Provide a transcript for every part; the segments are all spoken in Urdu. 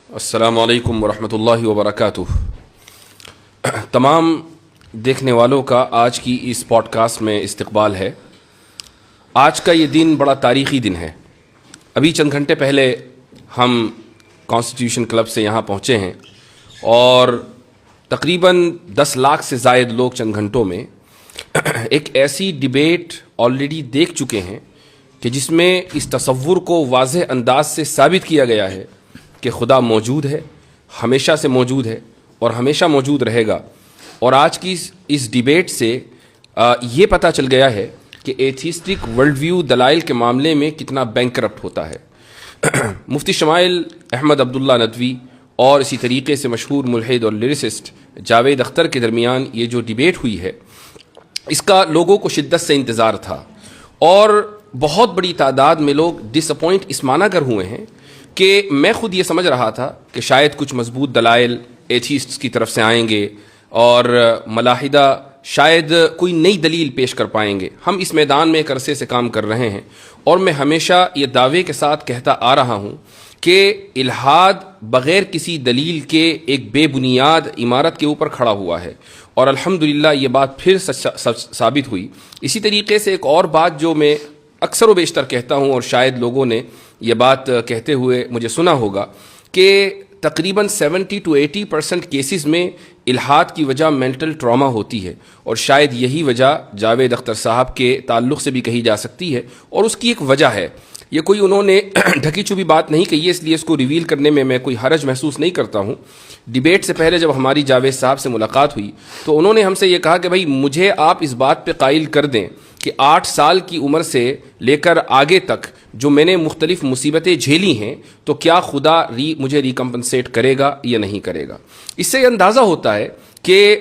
السلام علیکم ورحمۃ اللہ وبرکاتہ۔ تمام دیکھنے والوں کا آج کی اس پوڈ کاسٹ میں استقبال ہے۔ آج کا یہ دن بڑا تاریخی دن ہے۔ ابھی چند گھنٹے پہلے ہم کانسٹیٹیوشن کلب سے یہاں پہنچے ہیں اور تقریباً 10 لاکھ سے زائد لوگ چند گھنٹوں میں ایک ایسی ڈیبیٹ آلریڈی دیکھ چکے ہیں کہ جس میں اس تصور کو واضح انداز سے ثابت کیا گیا ہے کہ خدا موجود ہے، ہمیشہ سے موجود ہے اور ہمیشہ موجود رہے گا۔ اور آج کی اس ڈیبیٹ سے یہ پتہ چل گیا ہے کہ ایتھیسٹک ورلڈ ویو دلائل کے معاملے میں کتنا بینکرپٹ ہوتا ہے۔ مفتی شمائل احمد عبداللہ ندوی اور اسی طریقے سے مشہور ملحد اور لیریسسٹ جاوید اختر کے درمیان یہ جو ڈیبیٹ ہوئی ہے، اس کا لوگوں کو شدت سے انتظار تھا اور بہت بڑی تعداد میں لوگ ڈس اپوائنٹ اس معنی کر ہوئے ہیں کہ میں خود یہ سمجھ رہا تھا کہ شاید کچھ مضبوط دلائل ایتھیسٹس کی طرف سے آئیں گے اور ملاحدہ شاید کوئی نئی دلیل پیش کر پائیں گے۔ ہم اس میدان میں ایک عرصے سے کام کر رہے ہیں اور میں ہمیشہ یہ دعوے کے ساتھ کہتا آ رہا ہوں کہ الحاد بغیر کسی دلیل کے ایک بے بنیاد عمارت کے اوپر کھڑا ہوا ہے، اور الحمدللہ یہ بات پھر ثابت ہوئی۔ اسی طریقے سے ایک اور بات جو میں اکثر و بیشتر کہتا ہوں اور شاید لوگوں نے یہ بات کہتے ہوئے مجھے سنا ہوگا کہ تقریباً 70 to 80% کیسز میں الحاد کی وجہ مینٹل ٹراما ہوتی ہے، اور شاید یہی وجہ جاوید اختر صاحب کے تعلق سے بھی کہی جا سکتی ہے، اور اس کی ایک وجہ ہے۔ یہ کوئی انہوں نے ڈھکی چھپی بات نہیں کہی ہے، اس لیے اس کو ریویل کرنے میں کوئی حرج محسوس نہیں کرتا ہوں۔ ڈیبیٹ سے پہلے جب ہماری جاوید صاحب سے ملاقات ہوئی تو انہوں نے ہم سے یہ کہا کہ بھائی مجھے آپ اس بات پہ قائل کر دیں کہ 8 سال کی عمر سے لے کر آگے تک جو میں نے مختلف مصیبتیں جھیلی ہیں تو کیا خدا مجھے ریکمپنسیٹ کرے گا یا نہیں کرے گا۔ اس سے یہ اندازہ ہوتا ہے کہ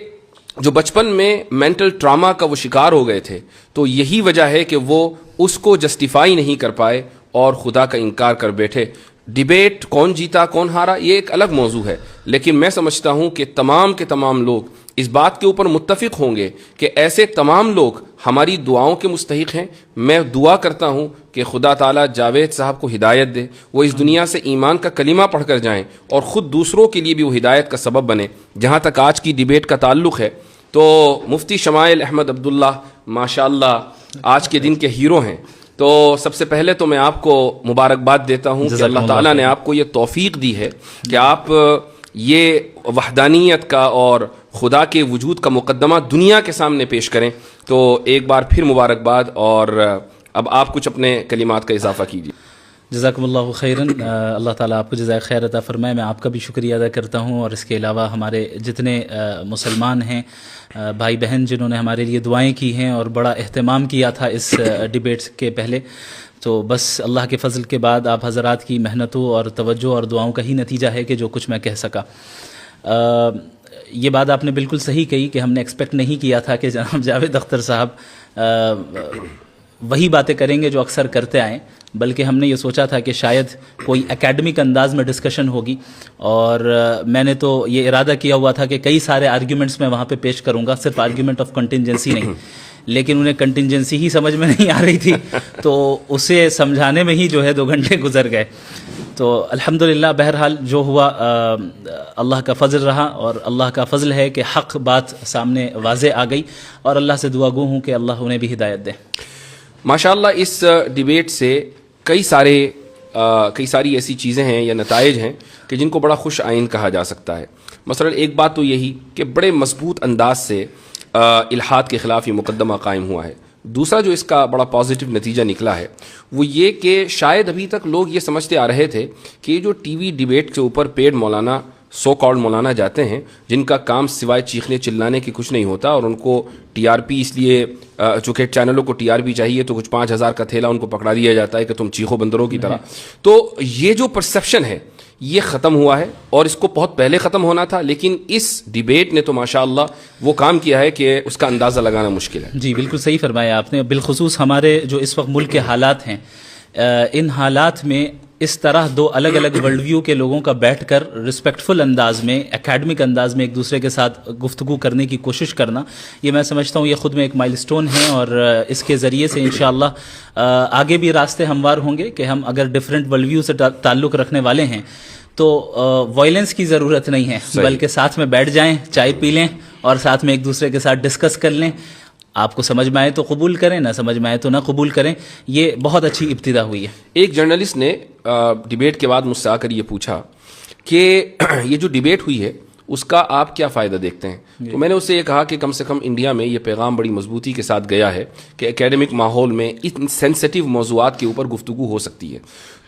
جو بچپن میں مینٹل ٹراما کا وہ شکار ہو گئے تھے تو یہی وجہ ہے کہ وہ اس کو جسٹیفائی نہیں کر پائے اور خدا کا انکار کر بیٹھے۔ ڈیبیٹ کون جیتا کون ہارا یہ ایک الگ موضوع ہے، لیکن میں سمجھتا ہوں کہ تمام کے تمام لوگ اس بات کے اوپر متفق ہوں گے کہ ایسے تمام لوگ ہماری دعاؤں کے مستحق ہیں۔ میں دعا کرتا ہوں کہ خدا تعالیٰ جاوید صاحب کو ہدایت دے، وہ اس دنیا سے ایمان کا کلمہ پڑھ کر جائیں اور خود دوسروں کے لیے بھی وہ ہدایت کا سبب بنے۔ جہاں تک آج کی ڈیبیٹ کا تعلق ہے تو مفتی شمائل احمد عبداللہ ماشاءاللہ آج کے دن کے ہیرو ہیں۔ تو سب سے پہلے تو میں آپ کو مبارکباد دیتا ہوں کہ اللہ تعالیٰ نے آپ کو یہ توفیق دی ہے کہ آپ یہ وحدانیت کا اور خدا کے وجود کا مقدمہ دنیا کے سامنے پیش کریں۔ تو ایک بار پھر مبارکباد، اور اب آپ کچھ اپنے کلمات کا اضافہ کیجیے۔ جزاکم اللہ خیراً، اللہ تعالیٰ آپ کو جزائے خیر عطا فرمائے۔ میں آپ کا بھی شکریہ ادا کرتا ہوں، اور اس کے علاوہ ہمارے جتنے مسلمان ہیں بھائی بہن جنہوں نے ہمارے لیے دعائیں کی ہیں اور بڑا اہتمام کیا تھا اس ڈیبیٹ کے پہلے، تو بس اللہ کے فضل کے بعد آپ حضرات کی محنتوں اور توجہ اور دعاؤں کا ہی نتیجہ ہے کہ جو کچھ میں کہہ سکا۔ یہ بات آپ نے بالکل صحیح کہی کہ ہم نے ایکسپیکٹ نہیں کیا تھا کہ جناب جاوید اختر صاحب وہی باتیں کریں گے جو اکثر کرتے آئیں، بلکہ ہم نے یہ سوچا تھا کہ شاید کوئی اکیڈمک انداز میں ڈسکشن ہوگی، اور میں نے تو یہ ارادہ کیا ہوا تھا کہ کئی سارے آرگیومنٹس میں وہاں پہ پیش کروں گا، صرف آرگیومنٹ آف کنٹینجنسی نہیں، لیکن انہیں کنٹینجنسی ہی سمجھ میں نہیں آ رہی تھی تو اسے سمجھانے میں ہی جو ہے 2 گھنٹے گزر گئے۔ تو الحمدللہ بہرحال جو ہوا اللہ کا فضل رہا، اور اللہ کا فضل ہے کہ حق بات سامنے واضح آ گئی، اور اللہ سے دعا گو ہوں کہ اللہ انہیں بھی ہدایت دے۔ ماشاءاللہ اس ڈیبیٹ سے کئی ساری ایسی چیزیں ہیں یا نتائج ہیں کہ جن کو بڑا خوش آئند کہا جا سکتا ہے۔ مثلا ایک بات تو یہی کہ بڑے مضبوط انداز سے الحاد کے خلاف یہ مقدمہ قائم ہوا ہے۔ دوسرا جو اس کا بڑا پازیٹیو نتیجہ نکلا ہے وہ یہ کہ شاید ابھی تک لوگ یہ سمجھتے آ رہے تھے کہ یہ جو ٹی وی ڈیبیٹ کے اوپر پیڈ مولانا سو کالڈ مولانا جاتے ہیں جن کا کام سوائے چیخنے چلانے کی کچھ نہیں ہوتا، اور ان کو ٹی آر پی اس لیے چونکہ چینلوں کو ٹی آر پی چاہیے تو کچھ 5,000 کا تھیلا ان کو پکڑا دیا جاتا ہے کہ تم چیخو بندروں کی طرح۔ تو یہ جو پرسیپشن ہے یہ ختم ہوا ہے، اور اس کو بہت پہلے ختم ہونا تھا، لیکن اس ڈیبیٹ نے تو ماشاءاللہ وہ کام کیا ہے کہ اس کا اندازہ لگانا مشکل ہے۔ جی بالکل صحیح فرمایا آپ نے۔ بالخصوص ہمارے جو اس وقت ملک کے حالات ہیں، ان حالات میں اس طرح 2 الگ الگ ورلڈ ویو کے لوگوں کا بیٹھ کر رسپیکٹفل انداز میں، اکیڈمک انداز میں ایک دوسرے کے ساتھ گفتگو کرنے کی کوشش کرنا، یہ میں سمجھتا ہوں یہ خود میں ایک مائل سٹون ہے، اور اس کے ذریعے سے انشاءاللہ آگے بھی راستے ہموار ہوں گے کہ ہم اگر ڈیفرنٹ ورلڈ ویو سے تعلق رکھنے والے ہیں تو وائلنس کی ضرورت نہیں ہے, بلکہ ساتھ میں بیٹھ جائیں, چائے پی لیں اور ساتھ میں ایک دوسرے کے ساتھ ڈسکس کر لیں. آپ کو سمجھ میں آئے تو قبول کریں, نہ سمجھ میں آئے تو نہ قبول کریں. یہ بہت اچھی ابتدا ہوئی ہے. ایک جرنلسٹ نے ڈیبیٹ کے بعد مجھ سے آ کر یہ پوچھا کہ یہ جو ڈیبیٹ ہوئی ہے اس کا آپ کیا فائدہ دیکھتے ہیں؟ تو میں نے اس سے یہ کہا کہ کم سے کم انڈیا میں یہ پیغام بڑی مضبوطی کے ساتھ گیا ہے کہ اکیڈمک ماحول میں ان سینسٹیو موضوعات کے اوپر گفتگو ہو سکتی ہے.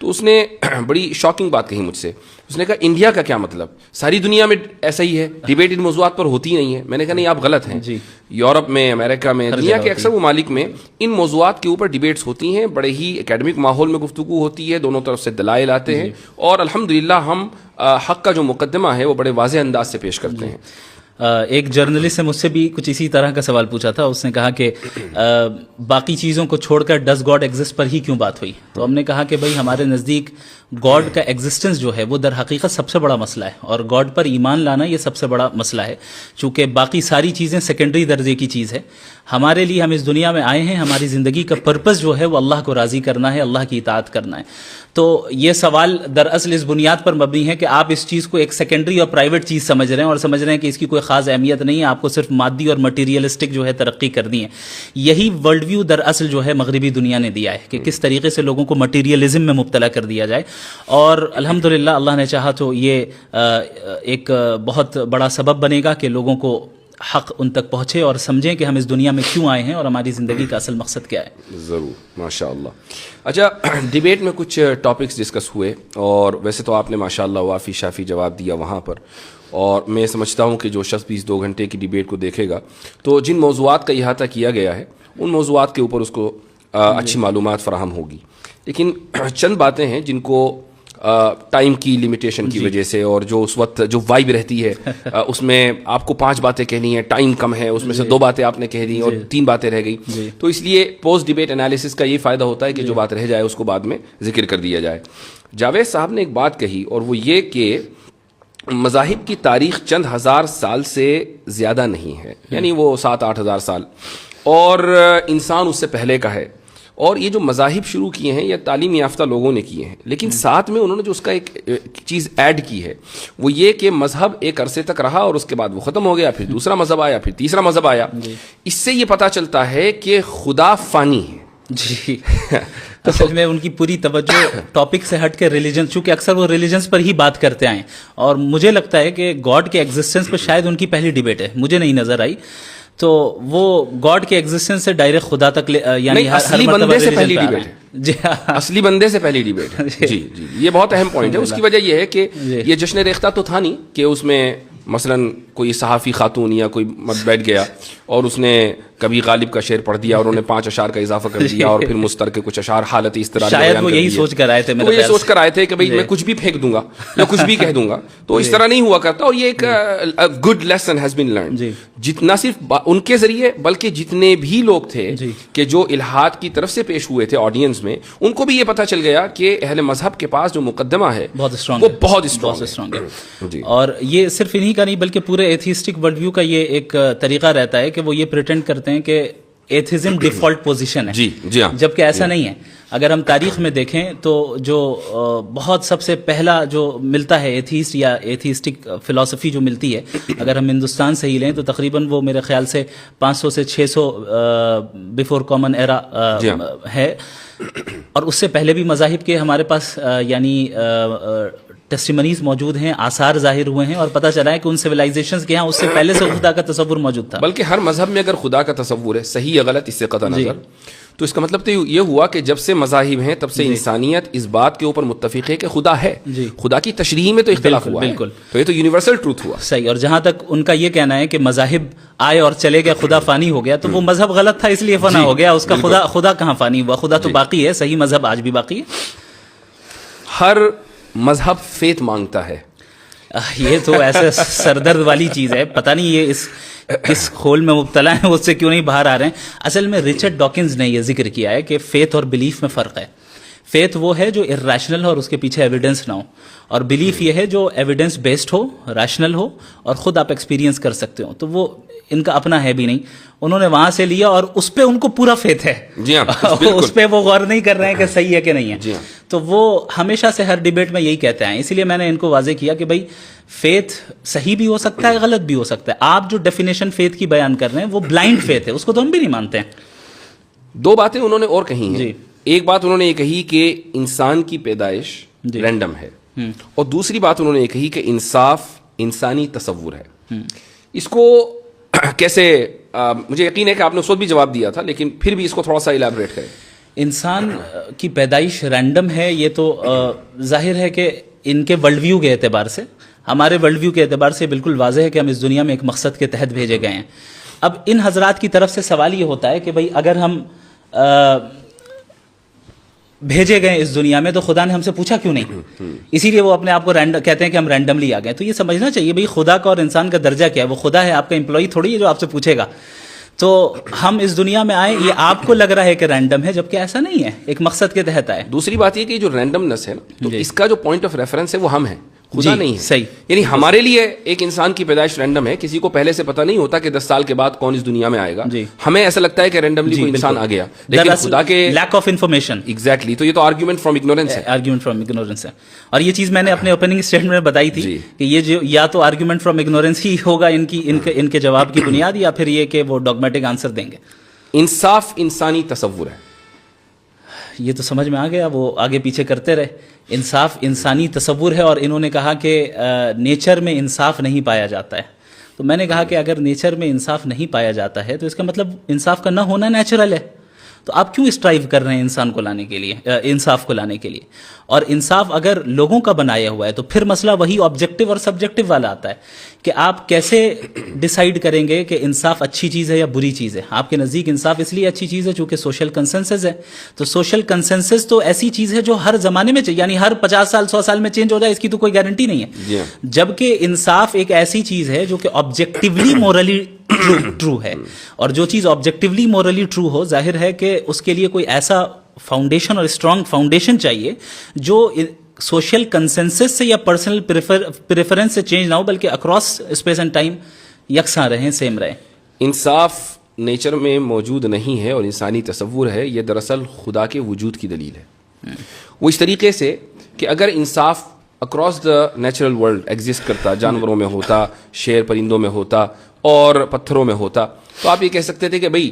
تو اس نے بڑی شاکنگ بات کہی مجھ سے. اس نے کہا انڈیا کا کیا مطلب, ساری دنیا میں ایسا ہی ہے, ڈیبیٹ ان موضوعات پر ہوتی نہیں ہے. میں نے کہا نہیں, آپ غلط ہیں. یورپ میں, امریکہ میں, دنیا کے اکثر ممالک میں ان موضوعات کے اوپر ڈیبیٹس ہوتی ہیں, بڑے ہی اکیڈمک ماحول میں گفتگو ہوتی ہے, دونوں طرف سے دلائل آتے ہیں, اور الحمدللہ ہم حق کا جو مقدمہ ہے وہ بڑے واضح انداز سے پیش کرتے ہیں. ایک جرنلسٹ نے مجھ سے بھی کچھ اسی طرح کا سوال پوچھا تھا. اس نے کہا کہ باقی چیزوں کو چھوڑ کر ڈز گاڈ ایگزسٹ پر ہی کیوں بات ہوئی؟ تو ہم نے کہا کہ بھائی ہمارے نزدیک گاڈ کا ایگزسٹنس جو ہے وہ در حقیقت سب سے بڑا مسئلہ ہے, اور گاڈ پر ایمان لانا یہ سب سے بڑا مسئلہ ہے, چونکہ باقی ساری چیزیں سیکنڈری درجے کی چیز ہے. ہمارے لیے ہم اس دنیا میں آئے ہیں, ہماری زندگی کا پرپس جو ہے وہ اللہ کو راضی کرنا ہے, اللہ کی اطاعت کرنا ہے. تو یہ سوال دراصل اس بنیاد پر مبنی ہے کہ آپ اس چیز کو ایک سیکنڈری اور پرائیویٹ چیز سمجھ رہے ہیں, اور سمجھ رہے ہیں کہ اس کی کوئی خاص اہمیت نہیں ہے, آپ کو صرف مادی اور مٹیریلسٹک جو ہے ترقی کرنی ہے. یہی ورلڈ ویو دراصل جو ہے مغربی دنیا نے دیا ہے کہ کس طریقے سے لوگوں کو مٹیریلزم میں مبتلا کر دیا جائے. اور الحمدللہ اللہ نے چاہا تو یہ ایک بہت بڑا سبب بنے گا کہ لوگوں کو حق ان تک پہنچے اور سمجھیں کہ ہم اس دنیا میں کیوں آئے ہیں اور ہماری زندگی کا اصل مقصد کیا ہے. ضرور, ماشاء اللہ. اچھا, ڈیبیٹ میں کچھ ٹاپکس ڈسکس ہوئے, اور ویسے تو آپ نے ماشاء اللہ وافی شافی جواب دیا وہاں پر, اور میں سمجھتا ہوں کہ جو شخص 2 گھنٹے کی ڈیبیٹ کو دیکھے گا تو جن موضوعات کا احاطہ کیا گیا ہے ان موضوعات کے اوپر اس کو اچھی معلومات فراہم ہوگی. لیکن چند باتیں ہیں جن کو ٹائم کی لمیٹیشن کی وجہ سے, اور جو اس وقت جو وائب رہتی ہے اس میں آپ کو 5 باتیں کہنی ہیں, ٹائم کم ہے, اس میں سے 2 باتیں آپ نے کہہ دی اور 3 باتیں رہ گئی, تو اس لیے پوسٹ ڈیبیٹ انالیسس کا یہ فائدہ ہوتا ہے کہ جو بات رہ جائے اس کو بعد میں ذکر کر دیا جائے. جاوید صاحب نے ایک بات کہی, اور وہ یہ کہ مذاہب کی تاریخ چند ہزار سال سے زیادہ نہیں ہے, یعنی وہ 7-8 ہزار سال, اور انسان اس سے پہلے کا ہے. اور یہ جو مذاہب شروع کیے ہیں یہ تعلیم یافتہ لوگوں نے کیے ہیں, لیکن ساتھ میں انہوں نے جو اس کا ایک چیز ایڈ کی ہے وہ یہ کہ مذہب ایک عرصے تک رہا اور اس کے بعد وہ ختم ہو گیا, پھر دوسرا مذہب آیا, پھر تیسرا مذہب آیا. اس سے یہ پتہ چلتا ہے کہ خدا فانی ہے. جی اصل میں ان کی پوری توجہ ٹاپک سے ہٹ کے ریلیجن, چونکہ اکثر وہ ریلیجنس پر ہی بات کرتے آئیں, اور مجھے لگتا ہے کہ گاڈ کے ایگزسٹنس پہ شاید ان کی پہلی ڈیبیٹ ہے, مجھے نہیں نظر آئی. تو وہ گاڈ کے ایگزسٹنس سے ڈائریکٹ خدا تک, یعنی اصلی بندے سے پہلی ڈیبیٹ ہے. جی, اصلی بندے سے پہلی ڈیبیٹ ہے. جی جی, یہ بہت اہم پوائنٹ ہے. اس کی وجہ یہ ہے کہ یہ جشن ریختہ تو تھا نہیں کہ اس میں مثلاً کوئی صحافی خاتون یا کوئی مت بیٹھ گیا اور اس نے کبھی غالب کا شعر پڑھ دیا اور انہوں نے 5 اشعار کا اضافہ کر دیا, اور پھر مستر کے کچھ اشعار حالت اس طرح شاید وہ یہی سوچ کر آئے تھے, وہ یہ سوچ کر آئے تھے کہ بھئی میں کچھ بھی پھینک دوں گا یا کچھ بھی کہہ دوں گا, تو اس طرح نہیں ہوا کرتا. اور یہ ایک good lesson has been learned, جتنا صرف ان کے ذریعے بلکہ جتنے بھی لوگ تھے کہ جو الہاد کی طرف سے پیش ہوئے تھے آڈینس میں, ان کو بھی یہ پتہ چل گیا کہ اہل مذہب کے پاس جو مقدمہ ہے وہ بہت اسٹرانگ ہے. اور یہ صرف انہی کا نہیں بلکہ پورے ایتھیسٹک ورلڈ ویو کا یہ ایک طریقہ رہتا ہے کہ وہ یہ پریٹینڈ کرتے ہیں کہ ایتھیزم ڈیفالٹ پوزیشن ہے, جبکہ ایسا نہیں ہے. اگر ہم تاریخ میں دیکھیں تو جو بہت سب سے پہلا جو ملتا ہے ایتھیسٹ یا ایتھیسٹک فلسفی جو ملتی ہے, اگر ہم ہندوستان سے ہی لیں تو تقریباً وہ میرے خیال سے 500 سے 600 بیفور کامن ایرا ہے, اور اس سے پہلے بھی مذاہب کے ہمارے پاس یعنی ٹیسٹیمنیز موجود ہیں, آثار ظاہر ہوئے ہیں, اور پتہ چلا ہے کہ ان سیولائزیشنز کے ہاں اس سے پہلے سے خدا کا تصور موجود تھا. بلکہ ہر مذہب میں اگر خدا کا تصور ہے, صحیح یا غلط اس سے قطع نظر, تو اس کا مطلب تو یہ ہوا کہ جب سے مذاہب ہیں تب سے انسانیت اس بات کے اوپر متفق ہے کہ خدا ہے. خدا کی تشریح میں تو اختلاف ہوا ہے, تو یہ تو یونیورسل ٹروتھ ہوا. صحیح. اور جہاں تک ان کا یہ کہنا ہے کہ مذاہب آئے اور چلے گئے, خدا فانی ہو گیا, تو وہ مذہب غلط تھا اس لیے فنا ہو گیا. اس کا خدا کہاں فانی ہوا, خدا تو باقی ہے, صحیح مذہب آج بھی باقی ہے. ہر مذہب فیت مانگتا ہے. یہ تو ایسے سردرد والی چیز ہے, پتہ نہیں یہ اس کھول میں مبتلا ہیں, اس سے کیوں نہیں باہر آ رہے ہیں. اصل میں ریچرڈ ڈاکنز نے یہ ذکر کیا ہے کہ فیتھ اور بلیف میں فرق ہے. فیتھ وہ ہے جو ارریشنل ہو اور اس کے پیچھے ایویڈنس نہ ہو, اور بلیف یہ ہے جو ایویڈنس بیسڈ ہو, ریشنل ہو, اور خود آپ ایکسپیرینس کر سکتے ہو. تو وہ ان کا اپنا ہے بھی نہیں, انہوں نے وہاں سے لیا اور اس پہ ان کو پورا فیتھ ہے. جی ہاں, اس پہ وہ غور نہیں کر رہے ہیں کہ صحیح ہے کہ نہیں ہے. جی ہاں. تو وہ ہمیشہ سے ہر ڈیبیٹ میں یہی کہتے ہیں, اسی لیے میں نے ان کو واضح کیا کہ بھائی فیتھ صحیح بھی ہو سکتا ہے, غلط بھی ہو سکتا ہے. آپ جو ڈیفینیشن فیتھ کی بیان کر رہے ہیں وہ بلائنڈ فیتھ ہے, اس کو تو ہم بھی نہیں مانتے ہیں. دو باتیں انہوں نے اور کہی ہیں. جی. ایک بات انہوں نے یہ کہی کہ انسان کی پیدائش رینڈم ہے, اور دوسری بات انہوں نے یہ کہی کہ انصاف انسانی تصور ہے. اس کو کیسے, مجھے یقین ہے کہ آپ نے اس وقت بھی جواب دیا تھا, لیکن پھر بھی اس کو تھوڑا سا الیبوریٹ کریں. انسان کی پیدائش رینڈم ہے, یہ تو ظاہر ہے کہ ان کے ورلڈ ویو کے اعتبار سے, ہمارے ورلڈ ویو کے اعتبار سے بالکل واضح ہے کہ ہم اس دنیا میں ایک مقصد کے تحت بھیجے گئے ہیں. اب ان حضرات کی طرف سے سوال یہ ہوتا ہے کہ بھئی اگر ہم بھیجے گئے اس دنیا میں تو خدا نے ہم سے پوچھا کیوں نہیں؟ اسی لیے وہ اپنے آپ کو کہتے ہیں کہ ہم رینڈملی آ گئے. تو یہ سمجھنا چاہیے بھئی خدا کا اور انسان کا درجہ کیا ہے. وہ خدا ہے, آپ کا امپلائی تھوڑی ہے جو آپ سے پوچھے گا. تو ہم اس دنیا میں آئے, یہ آپ کو لگ رہا ہے کہ رینڈم ہے, جبکہ ایسا نہیں ہے, ایک مقصد کے تحت آئے. دوسری بات یہ کہ جو رینڈمنس ہے نا, تو اس کا جو پوائنٹ آف ریفرنس ہے وہ ہم ہیں, خدا نہیں ہے. صحیح. یعنی ہمارے لیے ایک انسان کی پیدائش رینڈم ہے, کسی کو پہلے سے پتہ نہیں ہوتا کہ 10 سال کے بعد کون اس دنیا میں آئے گا. ہمیں ایسا لگتا ہے کہ رینڈملی کوئی انسان آ گیا, لیکن خدا کے لیک آف انفارمیشن. ایگزیکٹلی. تو یہ تو آرگیومنٹ فرام اگنورینس ہے. آرگیومنٹ فرام اگنورینس ہے. اور یہ چیز میں نے اپنے اوپننگ اسٹیٹمنٹ میں بتائی تھی کہ یہ جو یا تو آرگیومنٹ فرام اگنورینس ہی ہوگا ان کے جواب کی بنیاد, یا پھر یہ کہ وہ ڈوگمیٹک آنسر دیں گے. انصاف انسانی تصور ہے, یہ تو سمجھ میں آ گیا, وہ آگے پیچھے کرتے رہے. انصاف انسانی تصور ہے, اور انہوں نے کہا کہ نیچر میں انصاف نہیں پایا جاتا ہے. تو میں نے کہا کہ اگر نیچر میں انصاف نہیں پایا جاتا ہے تو اس کا مطلب انصاف کا نہ ہونا نیچرل ہے. تو آپ کیوں اسٹرائیو کر رہے ہیں انسان کو لانے کے لیے, انصاف کو لانے کے لیے؟ اور انصاف اگر لوگوں کا بنایا ہوا ہے تو پھر مسئلہ وہی آبجیکٹو اور سبجیکٹو والا آتا ہے کہ آپ کیسے ڈیسائیڈ کریں گے کہ انصاف اچھی چیز ہے یا بری چیز ہے. آپ کے نزدیک انصاف اس لیے اچھی چیز ہے چونکہ سوشل کنسنسس ہے. تو سوشل کنسنسس تو ایسی چیز ہے جو ہر زمانے میں یعنی ہر 50 سال 100 سال میں چینج ہو جائے, اس کی تو کوئی گارنٹی نہیں ہے. جبکہ انصاف ایک ایسی چیز ہے جو کہ آبجیکٹیولی مورلی ٹرو ہے, اور جو چیز آبجیکٹیولی مورلی ٹرو ہو, ظاہر ہے کہ اس کے لیے کوئی ایسا فاؤنڈیشن اور اسٹرانگ فاؤنڈیشن چاہیے جو سوشل کنسنسس سے یا پرسنل پریفرنس سے چینج نہ ہو, بلکہ اکراس اسپیس اینڈ ٹائم یکساں رہیں, سیم رہیں. انصاف نیچر میں موجود نہیں ہے اور انسانی تصور ہے, یہ دراصل خدا کے وجود کی دلیل ہے. وہ اس طریقے سے کہ اگر انصاف across the natural world exist کرتا, جانوروں میں ہوتا, شیر پرندوں میں ہوتا اور پتھروں میں ہوتا, تو آپ یہ کہہ سکتے تھے کہ بھئی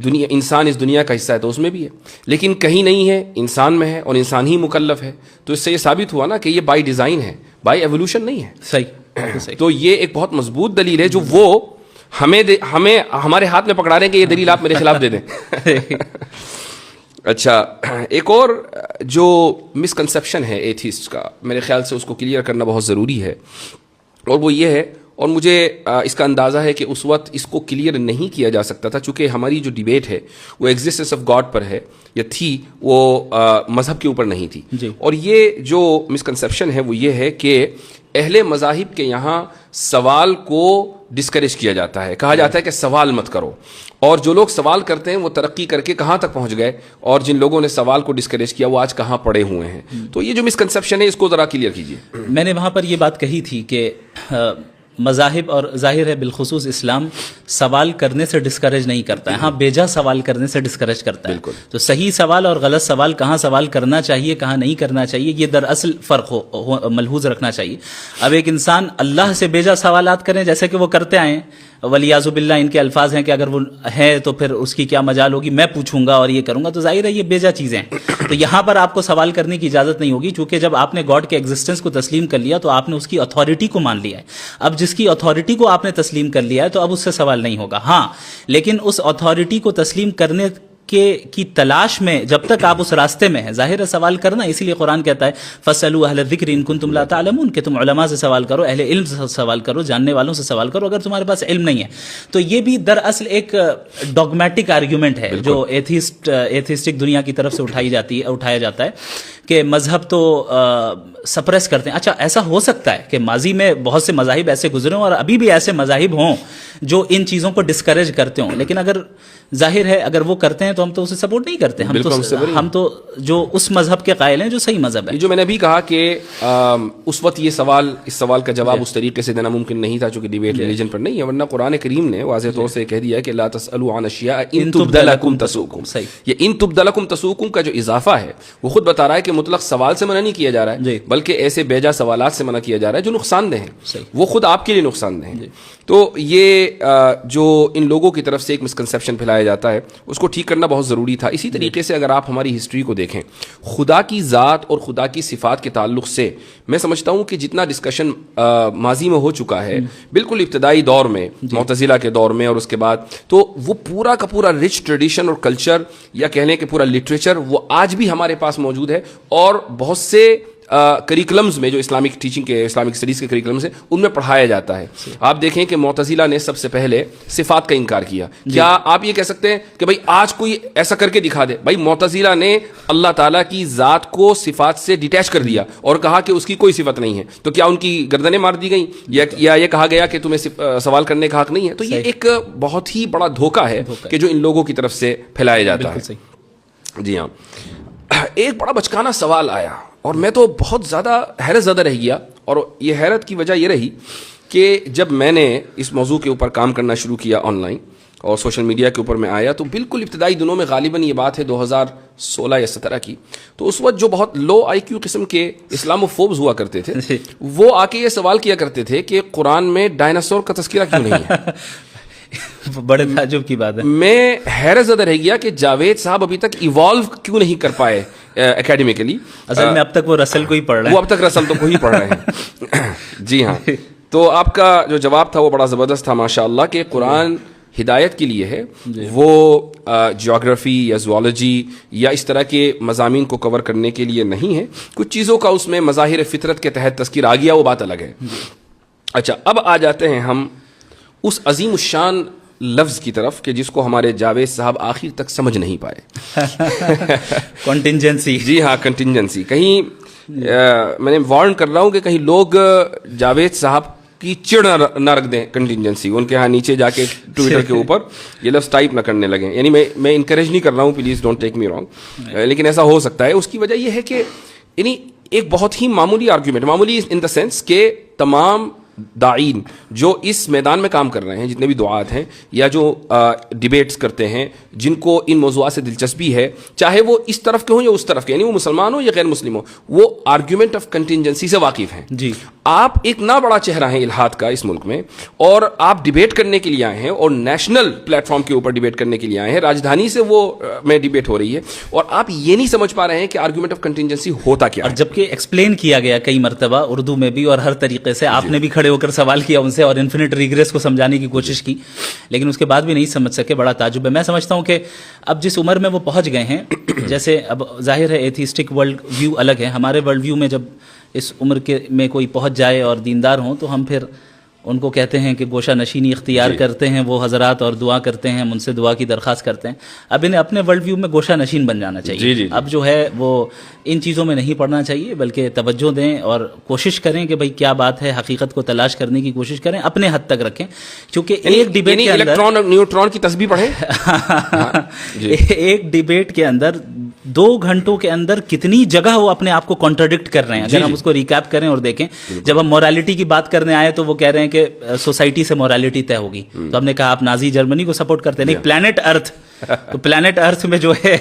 دنیا, انسان اس دنیا کا حصہ ہے تو اس میں بھی ہے, لیکن کہیں نہیں ہے, انسان میں ہے اور انسان ہی مکلف ہے. تو اس سے یہ ثابت ہوا نا کہ یہ بائی ڈیزائن ہے, بائی ایوولوشن نہیں ہے. صحیح. تو یہ ایک بہت مضبوط دلیل ہے جو وہ ہمیں ہمارے ہاتھ میں پکڑا رہے ہیں کہ یہ دلیل آپ میرے خلاف دے دیں. اچھا, ایک اور جو مسکنسیپشن ہے ایتھیسٹ کا, میرے خیال سے اس کو کلیئر کرنا بہت ضروری ہے, اور وہ یہ ہے, اور مجھے اس کا اندازہ ہے کہ اس وقت اس کو کلیئر نہیں کیا جا سکتا تھا چونکہ ہماری جو ڈیبیٹ ہے وہ ایگزسٹنس آف گاڈ پر ہے یا تھی, وہ مذہب کے اوپر نہیں تھی. اور یہ جو مسکنسیپشن ہے وہ یہ ہے کہ اہل مذاہب کے یہاں سوال کو ڈسکریج کیا جاتا ہے, کہا جاتا ہے کہ سوال مت کرو, اور جو لوگ سوال کرتے ہیں وہ ترقی کر کے کہاں تک پہنچ گئے, اور جن لوگوں نے سوال کو ڈسکریج کیا وہ آج کہاں پڑے ہوئے ہیں. تو یہ جو مسکنسیپشن ہے اس کو ذرا کلیئر کیجیے. میں نے وہاں پر یہ بات کہی تھی کہ مذاہب اور ظاہر ہے بالخصوص اسلام سوال کرنے سے ڈسکریج نہیں کرتا ہے, ہاں بیجا سوال کرنے سے ڈسکریج کرتا ہے. تو صحیح سوال اور غلط سوال, کہاں سوال کرنا چاہیے کہاں نہیں کرنا چاہیے, یہ دراصل فرق ملحوظ رکھنا چاہیے. اب ایک انسان اللہ سے بیجا سوالات کریں جیسے کہ وہ کرتے آئے, ولیعذ باللہ ان کے الفاظ ہیں کہ اگر وہ ہے تو پھر اس کی کیا مجال ہوگی, میں پوچھوں گا اور یہ کروں گا, تو ظاہر ہے یہ بیجا چیزیں ہیں. تو یہاں پر آپ کو سوال کرنے کی اجازت نہیں ہوگی, چونکہ جب آپ نے گاڈ کے ایگزسٹنس کو تسلیم کر لیا تو آپ نے اس کی اتھارٹی کو مان لیا ہے. اب جس کی اتھارٹی کو آپ نے تسلیم کر لیا ہے تو اب اس سے سوال نہیں ہوگا. ہاں لیکن اس اتھارٹی کو تسلیم کرنے کی تلاش میں جب تک آپ اس راستے میں ہیں, ظاہر ہے سوال کرنا, اسی لیے قرآن کہتا ہے فَاسْأَلُوا أَهْلَ الذِّكْرِ إِن كُنتُمْ لَا تَعْلَمُونَ, کہ تم علماء سے سوال کرو, اہل علم سے سوال کرو, جاننے والوں سے سوال کرو اگر تمہارے پاس علم نہیں ہے. تو یہ بھی دراصل ایک ڈوگمیٹک آرگیومنٹ ہے جو ایتھیسٹک دنیا کی طرف سے اٹھایا جاتا ہے کہ مذہب تو سپریس کرتے ہیں. اچھا, ایسا ہو سکتا ہے کہ ماضی میں بہت سے مذاہب ایسے گزرے ہوں اور ابھی بھی ایسے مذاہب ہوں جو ان چیزوں کو ڈسکریج کرتے ہوں, لیکن اگر ظاہر ہے اگر وہ کرتے ہیں تو ہم تو اسے سپورٹ نہیں کرتے. ہم تو جو اس مذہب کے قائل ہیں جو صحیح مذہب ہے. جو میں نے ابھی کہا کہ اس وقت یہ اس سوال کا جواب اس طریقے سے دینا ممکن نہیں تھا چونکہ ڈیبیٹ ریلیجن پر نہیں ہے, ورنہ قرآن کریم نے واضح طور سے کہہ دیا کہ لا تسألوا عن اشیاء ان تبد لکم تسؤکم. یہ ان تبد لکم تسؤکم کا جو اضافہ ہے وہ خود بتا رہا ہے کہ مطلق سوال سے منع نہیں کیا جا رہا ہے, بلکہ ایسے بیجا سوالات سے منع کیا جا رہا ہے جو نقصان دہ ہیں, وہ خود آپ کے لیے نقصان دہ ہیں. تو یہ جو ان لوگوں کی طرف سے ایک مسکنسیپشن پھیلایا جاتا ہے اس کو ٹھیک کرنا بہت ضروری تھا. اسی طریقے سے اگر آپ ہماری ہسٹری کو دیکھیں, خدا کی ذات اور خدا کی صفات کے تعلق سے میں سمجھتا ہوں کہ جتنا ڈسکشن ماضی میں ہو چکا ہے بالکل ابتدائی دور میں معتزلہ کے دور میں اور اس کے بعد, تو وہ پورا کا پورا رچ ٹریڈیشن اور کلچر یا کہہ لیں کہ پورا لٹریچر وہ آج بھی ہمارے پاس موجود ہے. اور بہت سے کریکولمز میں جو اسلامک ٹیچنگ کے اسلامک اسٹڈیز کے کریکولمز ہیں ان میں پڑھایا جاتا ہے. آپ دیکھیں کہ معتزلہ نے سب سے پہلے صفات کا انکار کیا. کیا آپ یہ کہہ سکتے ہیں کہ بھائی آج کوئی ایسا کر کے دکھا دے؟ بھائی معتزلہ نے اللہ تعالیٰ کی ذات کو صفات سے ڈیٹیچ کر دیا اور کہا کہ اس کی کوئی صفت نہیں ہے, تو کیا ان کی گردنیں مار دی گئیں یا یہ کہا گیا کہ تمہیں سوال کرنے کا حق نہیں ہے؟ تو یہ ایک بہت ہی بڑا دھوکہ ہے کہ جو ان لوگوں کی طرف سے پھیلایا جاتا ہے. جی ہاں, ایک بڑا بچکانہ سوال آیا اور میں تو بہت زیادہ حیرت زدہ رہ گیا, اور یہ حیرت کی وجہ یہ رہی کہ جب میں نے اس موضوع کے اوپر کام کرنا شروع کیا آن لائن اور سوشل میڈیا کے اوپر میں آیا, تو بالکل ابتدائی دنوں میں غالباً یہ بات ہے 2016 یا 17 کی, تو اس وقت جو بہت لو آئی کیو قسم کے اسلامو فوبز ہوا کرتے تھے وہ آ کے یہ سوال کیا کرتے تھے کہ قرآن میں ڈائناسور کا تذکرہ کیوں نہیں ہے. بڑے تعجب کی بات ہے. میں حیرت زدہ رہ گیا کہ جاوید صاحب ابھی تک ایوالو کیوں نہیں کر پائے اکیڈمیکلی. اصل میں اب تک وہ رسل کو ہی پڑھ رہے ہیں. وہ اب تک رسل تو کو ہی پڑھ رہے ہیں. جی ہاں, تو آپ کا جو جواب تھا وہ بڑا زبردست تھا ماشاء اللہ, کہ قرآن ہدایت کے لیے ہے, وہ جیوگرافی یا زوالوجی یا اس طرح کے مضامین کو کور کرنے کے لیے نہیں ہے. کچھ چیزوں کا اس میں مظاہر فطرت کے تحت تذکر آ گیا, وہ بات الگ ہے. اچھا, اب آ جاتے ہیں ہم اس عظیم الشان لفظ کی طرف کہ جس کو ہمارے جاوید صاحب آخر تک سمجھ نہیں پائے. کنٹینجنسی. جی ہاں, کنٹینجنسی. کہیں میں نے وارن کر رہا ہوں کہ کہیں لوگ جاوید صاحب کی چڑ نہ رکھ دیں کنٹینجنسی, ان کے ہاں نیچے جا کے ٹویٹر کے اوپر یہ لفظ ٹائپ نہ کرنے لگیں. یعنی میں انکریج نہیں کر رہا ہوں, please don't take me wrong, لیکن ایسا ہو سکتا ہے. اس کی وجہ یہ ہے کہ یعنی ایک بہت ہی معمولی آرگیومنٹ, معمولی ان دا سینس کہ تمام داعین جو اس میدان میں کام کر رہے ہیں, جتنے بھی دعات ہیں یا جو ڈیبیٹس کرتے ہیں, جن کو ان موضوعات سے دلچسپی ہے, چاہے وہ اس طرف کے ہوں یا اس طرف کے, یعنی وہ مسلمان ہو یا غیر مسلم ہو, وہ آرگیومنٹ آف کنٹینجنسی سے واقف ہیں. جی, آپ ایک نہ بڑا چہرہ ہیں الہاد کا اس ملک میں, اور آپ ڈیبیٹ کرنے کے لیے آئے ہیں اور نیشنل پلیٹ فارم کے اوپر ڈیبیٹ کرنے کے لیے آئے ہیں. راجدھانی سے وہ میں ڈیبیٹ ہو رہی ہے اور آپ یہ نہیں سمجھ پا رہے ہیں کہ آرگیومنٹ آف کنٹینجنسی ہوتا کیا ہے. اور جبکہ ایکسپلین کیا گیا کئی مرتبہ اردو میں بھی اور ہر طریقے سے, آپ نے بھی کھڑے ہو کر سوال کیا ان سے اور انفینٹ ریگریس کو سمجھانے کی کوشش کی, لیکن اس کے بعد بھی نہیں سمجھ سکے. بڑا تعجب ہے. میں سمجھتا ہوں کہ اب جس عمر میں وہ پہنچ گئے ہیں, جیسے اب ظاہر ہے ایتھیسٹک ورلڈ ویو الگ ہے, ہمارے ورلڈ ویو میں جب اس عمر کے میں کوئی پہنچ جائے اور دیندار ہوں تو ہم پھر ان کو کہتے ہیں کہ گوشہ نشینی اختیار کرتے ہیں وہ حضرات اور دعا کرتے ہیں, ان سے دعا کی درخواست کرتے ہیں. اب انہیں اپنے ورلڈ ویو میں گوشہ نشین بن جانا چاہیے. اب جو ہے وہ ان چیزوں میں نہیں پڑنا چاہیے, بلکہ توجہ دیں اور کوشش کریں کہ بھئی کیا بات ہے, حقیقت کو تلاش کرنے کی کوشش کریں, اپنے حد تک رکھیں. کیونکہ ایک ڈیبیٹ کے اندر الیکٹران اور نیوٹران کی تسبیح پڑھیں. ایک ڈیبیٹ کے اندر 2 گھنٹوں کے اندر کتنی جگہ وہ اپنے آپ کو کانٹرڈکٹ کر رہے ہیں. اگر ہم اس کو ریکیپ کریں اور دیکھیں, جب ہم مورالٹی کی بات کرنے آئے تو وہ کہہ رہے ہیں کہ سوسائٹی سے مورالٹی طے ہوگی, تو ہم نے کہا آپ نازی جرمنی کو سپورٹ کرتے ہیں. نہیں, پلانٹ ارتھ, تو پلانٹ ارتھ میں جو ہے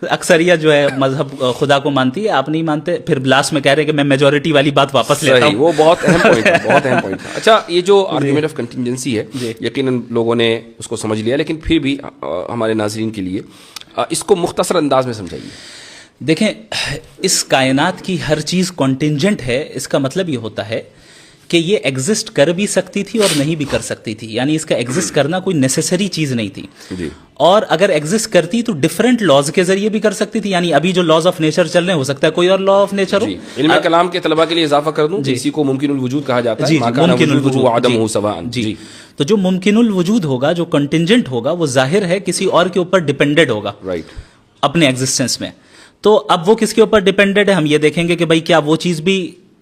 اکثریت جو ہے مذہب خدا کو مانتی ہے, آپ نہیں مانتے. پھر لاسٹ میں کہہ رہے ہیں کہ میں میجورٹی والی بات واپس لیتا ہوں. وہ بہت اہم پوائنٹ ہے, بہت اہم پوائنٹ ہے. اچھا, یہ جو آرگیومنٹ آف کنٹینجنسی ہے یقیناً لوگوں نے اس کو سمجھ لیا, لیکن پھر بھی ہمارے ناظرین کے لیے اس کو مختصر انداز میں سمجھائیے. دیکھیں, اس کائنات کی ہر چیز کنٹینجنٹ ہے. اس کا مطلب یہ ہوتا ہے کہ یہ ایگزسٹ کر بھی سکتی تھی اور نہیں بھی کر سکتی تھی, یعنی اس کا ایگزسٹ کرنا کوئی نیسیسری چیز نہیں تھی. اور اگر ایگزسٹ کرتی تو ڈفرینٹ لاز کے ذریعے بھی کر سکتی تھی. یعنی ابھی جو لاز آف نیچر چل رہے ہیں, ہو سکتا ہے کوئی اور لا آف نیچر ہو. علم کلام کے طلباء کے لیے اضافہ کر دوں, اسی کو ممکن الوجود کہا جاتا ہے. ممکن الوجود وعدمہ سواء. جی, تو جو ممکن الوجود ہوگا, جو کنٹینجنٹ ہوگا, وہ ظاہر ہے کسی اور کے اوپر ڈیپینڈڈ ہوگا اپنے ایگزسٹنس میں. تو اب وہ کس کے اوپر ڈیپینڈڈ ہے, ہم یہ دیکھیں گے کہ بھئی کیا وہ چیز بھی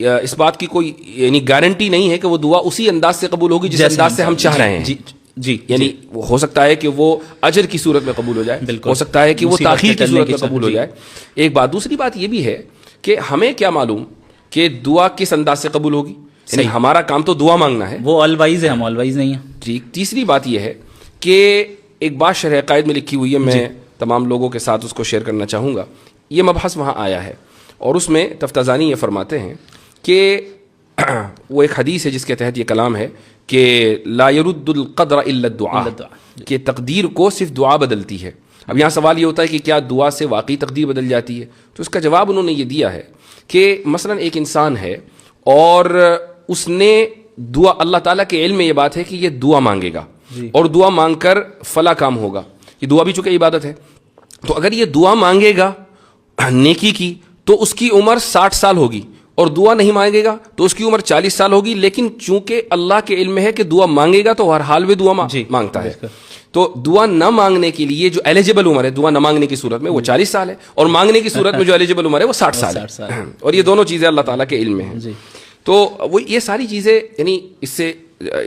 اس بات کی کوئی یعنی گارنٹی نہیں ہے کہ وہ دعا اسی انداز سے قبول ہوگی جس انداز سے ہم چاہ رہے ہیں. جی یعنی ہو سکتا ہے کہ وہ اجر کی صورت میں قبول ہو جائے, ہو سکتا ہے کہ وہ تاخیر کی صورت میں قبول ہو جائے. ایک بات. دوسری بات یہ بھی ہے کہ ہمیں کیا معلوم کہ دعا کس انداز سے قبول ہوگی. یعنی ہمارا کام تو دعا مانگنا ہے, وہ آل وائز ہے, ہم آل وائز نہیں ہیں. جی. تیسری بات یہ ہے کہ ایک بات شرح عقائد میں لکھی ہوئی ہے, میں تمام لوگوں کے ساتھ اس کو شیئر کرنا چاہوں گا. یہ مبحث وہاں آیا ہے اور اس میں تفتازانی یہ فرماتے ہیں کہ وہ ایک حدیث ہے جس کے تحت یہ کلام ہے کہ لا يرد القدر الا الدعاء, کہ تقدیر کو صرف دعا بدلتی ہے. اب یہاں سوال یہ ہوتا ہے کہ کیا دعا سے واقعی تقدیر بدل جاتی ہے؟ تو اس کا جواب انہوں نے یہ دیا ہے کہ مثلا ایک انسان ہے اور اس نے دعا, اللہ تعالیٰ کے علم میں یہ بات ہے کہ یہ دعا مانگے گا اور دعا مانگ کر فلاں کام ہوگا. یہ دعا بھی چونکہ عبادت ہے, تو اگر یہ دعا مانگے گا نیکی کی تو اس کی عمر 60 سال ہوگی, اور دعا نہیں مانگے گا تو اس کی عمر 40 سال ہوگی. لیکن چونکہ اللہ کے علم میں ہے کہ دعا مانگے گا تو ہر حال میں دعا مانگتا ہے, تو دعا نہ مانگنے کے لیے جو ایلیجیبل عمر ہے دعا نہ مانگنے کی صورت میں وہ 40 سال ہے, اور مانگنے کی صورت میں جو ایلیجیبل عمر ہے وہ 60 سال ہے. اور یہ دونوں چیزیں اللہ تعالیٰ کے علم میں ہیں. تو وہ یہ ساری چیزیں, یعنی اس سے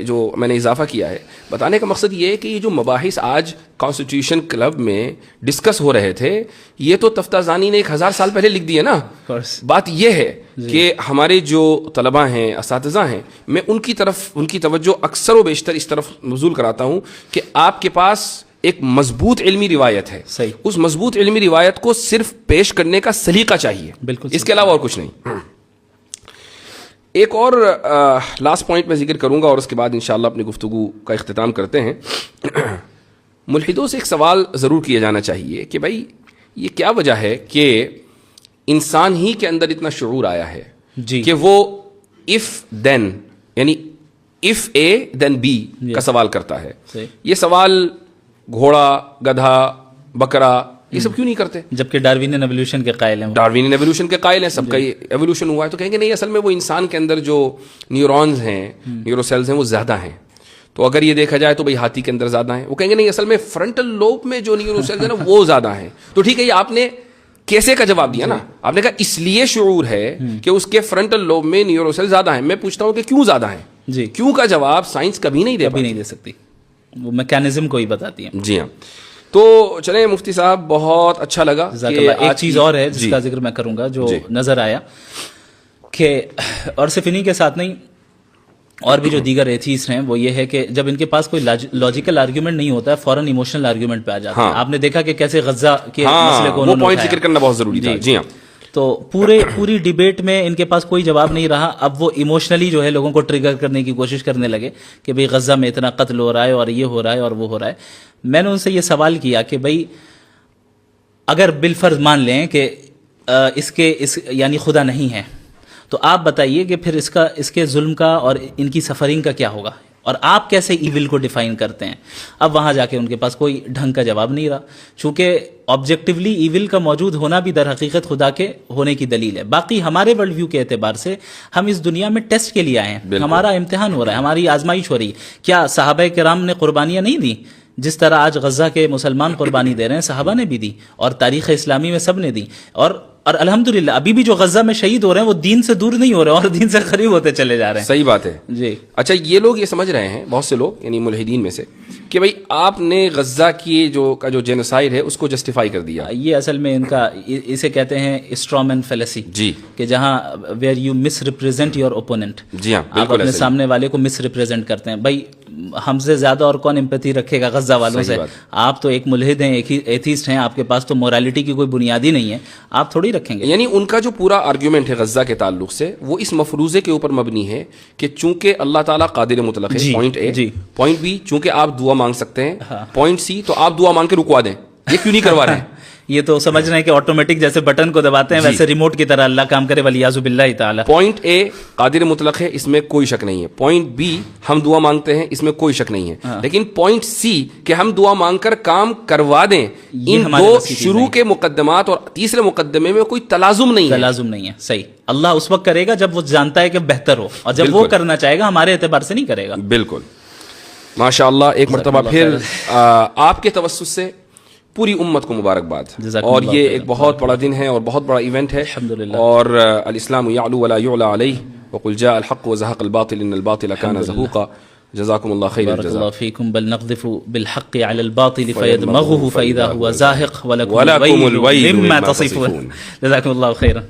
جو میں نے اضافہ کیا ہے بتانے کا مقصد یہ ہے کہ یہ جو مباحث آج کانسٹیٹیوشن کلب میں ڈسکس ہو رہے تھے, یہ تو تفتازانی نے 1000 سال پہلے لکھ دیے نا. بات یہ ہے کہ ہمارے جو طلباء ہیں, اساتذہ ہیں, میں ان کی طرف ان کی توجہ اکثر و بیشتر اس طرف مبذول کراتا ہوں کہ آپ کے پاس ایک مضبوط علمی روایت ہے, اس مضبوط علمی روایت کو صرف پیش کرنے کا سلیقہ چاہیے, بالکل, اس کے علاوہ اور کچھ نہیں. ایک اور لاسٹ پوائنٹ میں ذکر کروں گا اور اس کے بعد انشاءاللہ اپنی گفتگو کا اختتام کرتے ہیں. ملحدوں سے ایک سوال ضرور کیا جانا چاہیے کہ بھائی یہ کیا وجہ ہے کہ انسان ہی کے اندر اتنا شعور آیا ہے کہ وہ if then یعنی if A then B کا سوال کرتا ہے. یہ سوال گھوڑا, گدھا, بکرا یہ سب کیوں نہیں کرتے؟ جبکہ ڈاروینین ایوولوشن کے قائل ہیں, ڈاروینین ایوولوشن کے قائل ہیں, سب کا ایوولوشن ہوا ہے. تو کہیں گے نہیں, اصل میں وہ انسان کے اندر جو نیورونز ہیں, نیورو سیلز ہیں, وہ زیادہ ہیں. تو اگر یہ دیکھا جائے تو بھئی ہاتھی کے اندر زیادہ ہیں. وہ کہیں گے نہیں, اصل میں فرنٹل لوب میں جو نیورو سیلز ہیں نا وہ زیادہ ہیں. تو ٹھیک ہے, یہ آپ نے کیسے کا جواب دیا نا, آپ نے کہا اس لیے شعور ہے کہ اس کے فرنٹل لوب میں نیورو سیل زیادہ ہیں. میں پوچھتا ہوں کہ کیوں زیادہ ہیں؟ جی, کیوں کا جواب سائنس کبھی نہیں دے سکتی, وہ میکینزم کو ہی بتاتی ہے. جی ہاں. تو چلیں مفتی صاحب, بہت اچھا لگا. ایک چیز اور ہے جس کا ذکر میں کروں گا جو نظر آیا کہ, اور صرف انہی کے ساتھ نہیں اور بھی جو دیگر ایتھیسٹ ہیں, وہ یہ ہے کہ جب ان کے پاس کوئی لاجیکل آرگیومنٹ نہیں ہوتا ہے فوراً ایموشنل آرگیومنٹ پہ آ جاتے ہیں. آپ نے دیکھا کہ کیسے غزہ کے مسئلے کو وہ پوائنٹ ذکر کرنا بہت ضروری تھا. جی ہاں. تو پوری ڈیبیٹ میں ان کے پاس کوئی جواب نہیں رہا. اب وہ ایموشنلی جو ہے لوگوں کو ٹریگر کرنے کی کوشش کرنے لگے کہ بھئی غزہ میں اتنا قتل ہو رہا ہے اور یہ ہو رہا ہے اور وہ ہو رہا ہے. میں نے ان سے یہ سوال کیا کہ بھئی اگر بالفرض مان لیں کہ یعنی خدا نہیں ہے, تو آپ بتائیے کہ پھر اس کے ظلم کا اور ان کی سفرنگ کا کیا ہوگا, اور آپ کیسے ایول کو ڈیفائن کرتے ہیں؟ اب وہاں جا کے ان کے پاس کوئی ڈھنگ کا جواب نہیں رہا, چونکہ آبجیکٹیولی ایول کا موجود ہونا بھی در حقیقت خدا کے ہونے کی دلیل ہے. باقی ہمارے ورلڈ ویو کے اعتبار سے ہم اس دنیا میں ٹیسٹ کے لیے آئے ہیں, ہمارا امتحان ہو رہا ہے, ہماری آزمائش ہو رہی ہے. کیا صحابہ کرام نے قربانیاں نہیں دی؟ جس طرح آج غزہ کے مسلمان قربانی دے رہے ہیں, صحابہ نے بھی دی, اور تاریخ اسلامی میں سب نے دی. اور الحمدللہ ابھی بھی جو غزہ میں شہید ہو رہے ہیں وہ دین سے دور نہیں ہو رہے ہیں اور دین سے قریب ہوتے چلے جا رہے ہیں. صحیح بات ہے. جی. اچھا, یہ لوگ یہ سمجھ رہے ہیں, بہت سے لوگ یعنی ملحدین میں سے, کہ بھئی آپ نے غزہ کی جو جینوسائیڈ ہے اس کو جسٹیفائی کر دیا. یہ اصل میں ان کا اسے کہتے ہیں اسٹرامین فیلیسی. جی. کہ جہاں where you misrepresent your opponent. جی ہاں, آپ اپنے سامنے والے کو مس ریپرزینٹ کرتے ہیں. بھائی ہم سے زیادہ اور کون امپیتھی رکھے گا غزہ والوں سے؟ آپ تو ایک ملحد ہیں, ایک ایتھیسٹ ہیں, آپ کے پاس تو مورالٹی کی کوئی بنیاد ہی نہیں ہے, آپ تھوڑی رکھیں گے. یعنی ان کا جو پورا آرگیومنٹ ہے غزہ کے تعلق سے وہ اس مفروضے کے اوپر مبنی ہے کہ چونکہ اللہ تعالیٰ قادر مطلق ہے, پوائنٹ اے. پوائنٹ بی, چونکہ آپ دعا مانگ سکتے ہیں. پوائنٹ سی, تو آپ دعا مانگ کے رکوا دیں. یہ کیوں نہیں کروا رہے ہیں؟ یہ تو سمجھ رہے ہیں کہ آٹومیٹک جیسے بٹن کو دباتے ہیں ویسے ریموٹ کی طرح اللہ کام کرے, ولیعوذ باللہ تعالی. پوائنٹ اے قادر مطلق ہے, اس میں کوئی شک نہیں ہے. پوائنٹ بی ہم دعا مانگتے ہیں, اس میں کوئی شک نہیں ہے. لیکن پوائنٹ سی کہ ہم دعا مانگ کر کام کروا دیں, ان دو شروع کے مقدمات اور تیسرے مقدمے میں کوئی تلازم نہیں ہے. صحیح. اللہ اس وقت کرے گا جب وہ جانتا ہے کہ بہتر ہو, اور جب وہ کرنا چاہے گا ہمارے اعتبار سے نہیں کرے گا. بالکل. ماشاء اللہ. ایک مرتبہ پھر آپ کے توسط سے پوری امت کو مبارکباد. جزاکم اور اللہ یہ خیرا. ایک بہت بڑا دن ہے اور بہت بڑا ایونٹ ہے. الحمدللہ. اور الاسلام یعلو ولا یعلی علیہ وقل جاء الحق وزهق الباطل ان الباطل كان زهوقا. جزاكم الله خير بارك الجزاء. الله فيكم. بل نقذف بالحق على الباطل فيدمغه فإذا هو زاهق ولكم الويل الويل مما تصفون. جزاكم الله خيرا.